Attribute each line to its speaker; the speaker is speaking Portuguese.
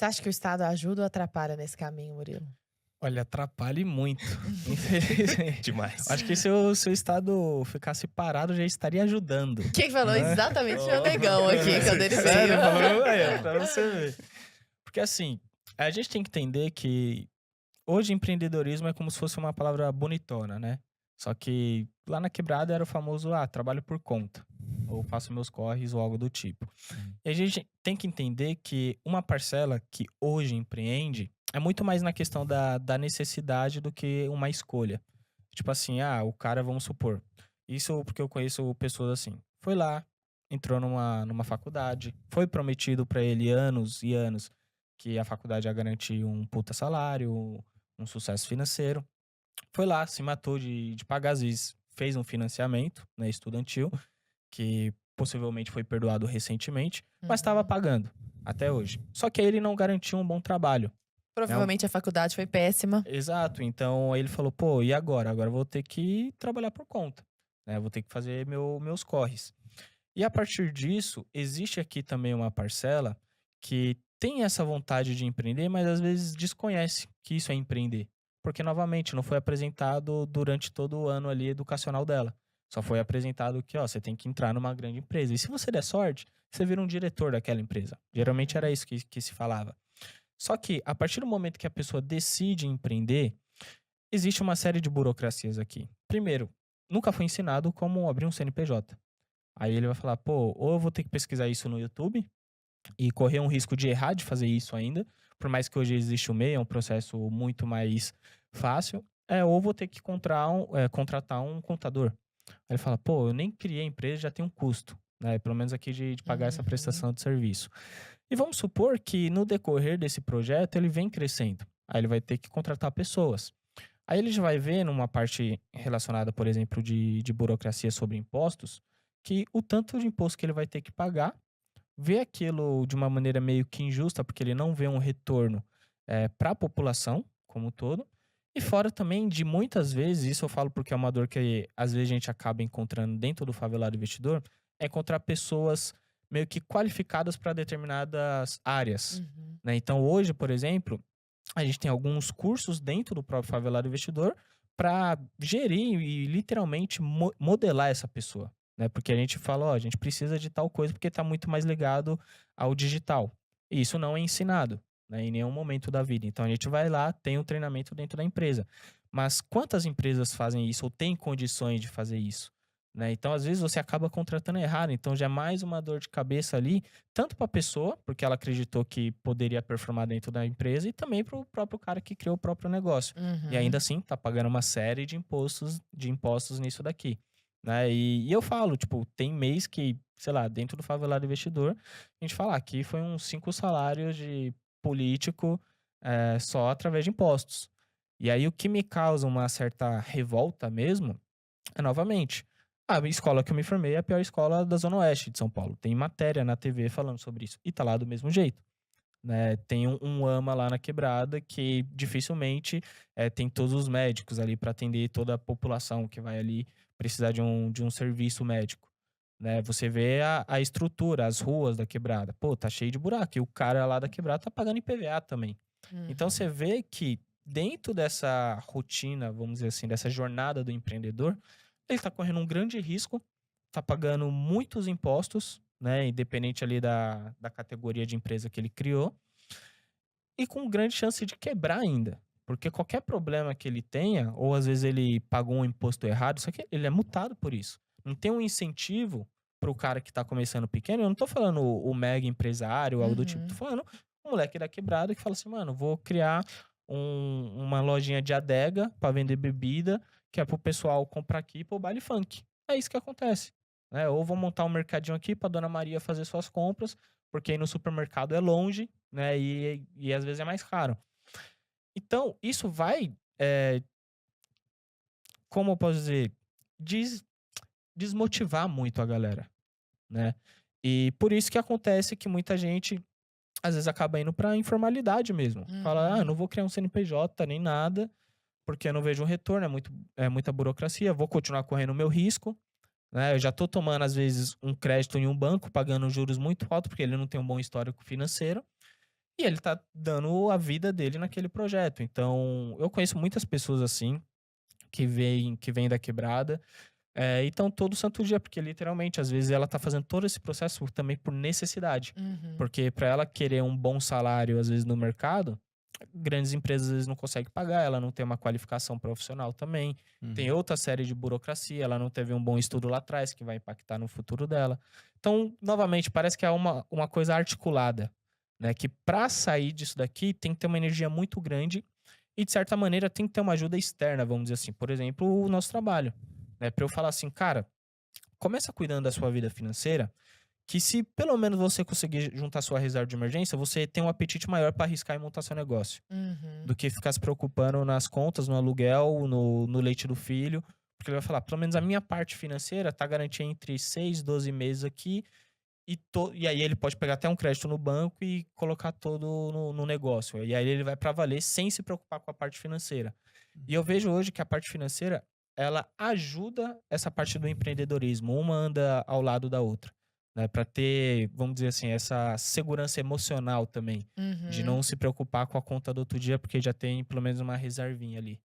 Speaker 1: Você acha que o Estado ajuda ou atrapalha nesse caminho, Murilo?
Speaker 2: Olha, atrapalha e muito, infelizmente.
Speaker 3: Demais.
Speaker 2: Acho que se o Estado ficasse parado, já estaria ajudando,
Speaker 1: Quem falou
Speaker 2: né.
Speaker 1: exatamente foi o
Speaker 3: Oh.
Speaker 1: negão aqui, quando ele
Speaker 2: Sério?
Speaker 1: veio.
Speaker 2: Falou aí, pra você ver. Porque assim, a gente tem que entender que hoje empreendedorismo é como se fosse uma palavra bonitona, né. Só que lá na quebrada era o famoso: "Ah, trabalho por conta", ou "faço meus corres", ou algo do tipo. E a gente tem que entender que uma parcela que hoje empreende é muito mais na questão da necessidade do que uma escolha. Tipo assim, o cara, vamos supor, isso porque eu conheço pessoas assim, foi lá, entrou numa faculdade, foi prometido pra ele anos e anos que a faculdade ia garantir um puta salário, um sucesso financeiro. Foi lá, se matou de pagar, às vezes fez um financiamento, né, estudantil, que possivelmente foi perdoado recentemente, mas estava
Speaker 1: Uhum.
Speaker 2: pagando até hoje. Só que aí ele não garantiu um bom trabalho, né.
Speaker 1: Provavelmente a faculdade foi péssima.
Speaker 2: Exato, então aí ele falou: "Pô, e agora? Agora eu vou ter que trabalhar por conta, né, vou ter que fazer meus corres". E a partir disso, existe aqui também uma parcela que tem essa vontade de empreender, mas às vezes desconhece que isso é empreender. Porque, novamente, não foi apresentado durante todo o ano ali educacional dela. Só foi apresentado que, ó, você tem que entrar numa grande empresa. E se você der sorte, você vira um diretor daquela empresa. Geralmente era
Speaker 1: Uhum.
Speaker 2: isso que se falava. Só que, a partir do momento que a pessoa decide empreender, existe uma série de burocracias aqui. Primeiro, nunca foi ensinado como abrir um CNPJ. Aí ele vai falar: "Pô, ou eu vou ter que pesquisar isso no YouTube e correr um risco de errar de fazer isso ainda, por mais que hoje existe o MEI, é um processo muito mais fácil, ou vou ter que contratar um contador". Aí ele fala: "Pô, eu nem criei a empresa, já tem um custo, né, pelo menos aqui de pagar essa
Speaker 1: Uhum.
Speaker 2: prestação de serviço". E vamos supor que no decorrer desse projeto ele vem crescendo, aí ele vai ter que contratar pessoas. Aí ele já vai ver numa parte relacionada, por exemplo, de burocracia sobre impostos, que o tanto de imposto que ele vai ter que pagar, vê aquilo de uma maneira meio que injusta, porque ele não vê um retorno para a população como um todo. E fora também de muitas vezes, isso eu falo porque é uma dor que às vezes a gente acaba encontrando dentro do favelado investidor, é encontrar pessoas meio que qualificadas para determinadas áreas,
Speaker 1: Uhum.
Speaker 2: né. Então hoje, por exemplo, a gente tem alguns cursos dentro do próprio Favelado Investidor para gerir e literalmente modelar essa pessoa, né? Porque a gente fala, ó, a gente precisa de tal coisa porque está muito mais ligado ao digital. E isso não é ensinado, né, em nenhum momento da vida. Então a gente vai lá, tem um treinamento dentro da empresa. Mas quantas empresas fazem isso ou têm condições de fazer isso? Né? Então, às vezes, você acaba contratando errado. Então, já é mais uma dor de cabeça ali tanto para a pessoa, porque ela acreditou que poderia performar dentro da empresa, e também para o próprio cara que criou o próprio negócio. E ainda
Speaker 1: Uhum.
Speaker 2: assim, tá pagando uma série de impostos nisso daqui, né. E eu falo, tipo, tem mês que, sei lá, dentro do Favelado Investidor, a gente fala: "Aqui foi uns 5 salários de político, só através de impostos". E aí o que me causa uma certa revolta mesmo novamente, a escola que eu me formei é a pior escola da zona oeste de São Paulo. Tem matéria na TV falando sobre isso, e tá lá do mesmo jeito, né. Tem um AMA lá na quebrada que dificilmente, tem todos os médicos ali para atender toda a população que vai ali precisar de um serviço médico, né. Você vê a estrutura, as ruas da quebrada, pô, tá cheio de buraco, e o cara lá da quebrada tá pagando IPVA também. Então você
Speaker 1: Uhum.
Speaker 2: vê que dentro dessa rotina, vamos dizer assim, dessa jornada do empreendedor, ele está correndo um grande risco, está pagando muitos impostos, né, independente ali da categoria de empresa que ele criou, e com grande chance de quebrar ainda. Porque qualquer problema que ele tenha, ou às vezes ele pagou um imposto errado, só que ele é multado por isso. Não tem um incentivo para o cara que está começando pequeno. Eu não tô falando o mega empresário ou algo do tipo, tô
Speaker 1: Uhum.
Speaker 2: falando um moleque da quebrada que fala assim: "Mano, vou criar uma lojinha de adega para vender bebida, que é para o pessoal comprar aqui e ir para o baile funk". É isso que acontece, né. Ou vou montar um mercadinho aqui para dona Maria fazer suas compras, porque ir no supermercado é longe, né, e às vezes é mais caro. Então, isso vai, como eu posso dizer, des desmotivar muito a galera, né. E por isso que acontece que muita gente, às vezes, acaba indo pra informalidade mesmo. Fala: "Ah, eu
Speaker 1: Uhum.
Speaker 2: não vou criar um CNPJ nem nada, porque eu não vejo um retorno, é muita burocracia, vou continuar correndo o meu risco", né. Eu já tô tomando, às vezes, um crédito em um banco, pagando juros muito alto, porque ele não tem um bom histórico financeiro. e ele tá dando a vida dele naquele projeto. Então, eu conheço muitas pessoas assim, que vêm da quebrada, e estão todo santo dia, porque literalmente, às vezes, ela tá fazendo todo esse processo também por necessidade.
Speaker 1: Uhum.
Speaker 2: Porque para ela querer um bom salário, às vezes, no mercado, grandes empresas às vezes não conseguem pagar, ela não tem uma qualificação profissional também, tem
Speaker 3: Uhum.
Speaker 2: outra série de burocracia, ela não teve um bom estudo lá atrás que vai impactar no futuro dela. Então, novamente, parece que é uma coisa articulada, né? Que para sair disso daqui tem que ter uma energia muito grande e, de certa maneira, tem que ter uma ajuda externa, vamos dizer assim. Por exemplo, o nosso trabalho. Né? Para eu falar assim, cara, começa cuidando da sua vida financeira, que se pelo menos você conseguir juntar sua reserva de emergência, você tem um apetite maior para arriscar e montar seu negócio.
Speaker 1: Uhum.
Speaker 2: Do que ficar se preocupando nas contas, no aluguel, no leite do filho. Porque ele vai falar, pelo menos a minha parte financeira tá garantida entre 6 e 12 meses aqui. E aí ele pode pegar até um crédito no banco e colocar todo no negócio. E aí ele vai para valer sem se preocupar com a parte financeira. E eu vejo hoje que a parte financeira, ela ajuda essa parte do empreendedorismo. Uma anda ao lado da outra. Né, para ter, vamos dizer assim, essa segurança emocional também. De
Speaker 1: Uhum.
Speaker 2: não se preocupar com a conta do outro dia, porque já tem pelo menos uma reservinha ali.